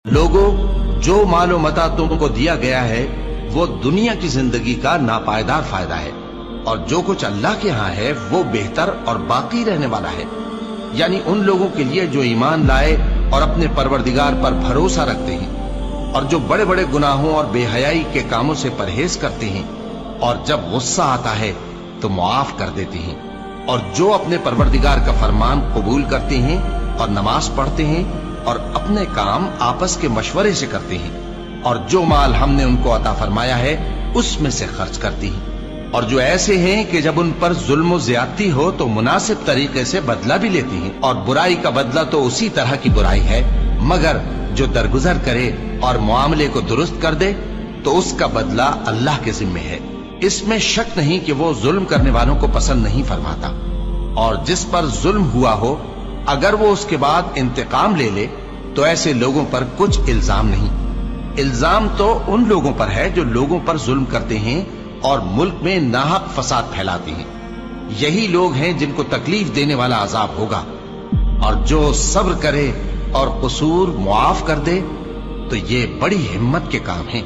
लोगों, जो मालो मता तुमको दिया गया है वो दुनिया की जिंदगी का नापायदार फायदा है, और जो कुछ अल्लाह के यहाँ है वो बेहतर और बाकी रहने वाला है। यानी उन लोगों के लिए जो ईमान लाए और अपने परवरदिगार पर भरोसा रखते हैं, और जो बड़े बड़े गुनाहों और बेहयाई के कामों से परहेज करते हैं, और जब गुस्सा आता है तो मुआफ कर देते हैं, और जो अपने परवरदिगार का फरमान कबूल करते हैं और नमाज पढ़ते हैं और अपने काम आपस के मशवरे से करते हैं, और जो माल हमने उनको अता फरमाया है उसमें से खर्च करती हैं। और जो ऐसे हैं कि जब उन पर जुल्म और ज्यादती हो तो मुनासिब तरीके से बदला भी लेती हैं, और बुराई का बदला तो उसी तरह की बुराई है, मगर जो दरगुजर करे और मामले को दुरुस्त कर दे तो उसका बदला अल्लाह के जिम्मे है। इसमें शक नहीं कि वो जुल्म करने वालों को पसंद नहीं फरमाता। और जिस पर जुल्म हुआ हो अगर वो उसके बाद इंतकाम ले ले तो ऐसे लोगों पर कुछ इल्जाम नहीं। इल्जाम तो उन लोगों पर है जो लोगों पर जुल्म करते हैं और मुल्क में नाहक फसाद फैलाते हैं। यही लोग हैं जिनको तकलीफ देने वाला अजाब होगा। और जो सब्र करे और कसूर मुआफ कर दे तो ये बड़ी हिम्मत के काम हैं।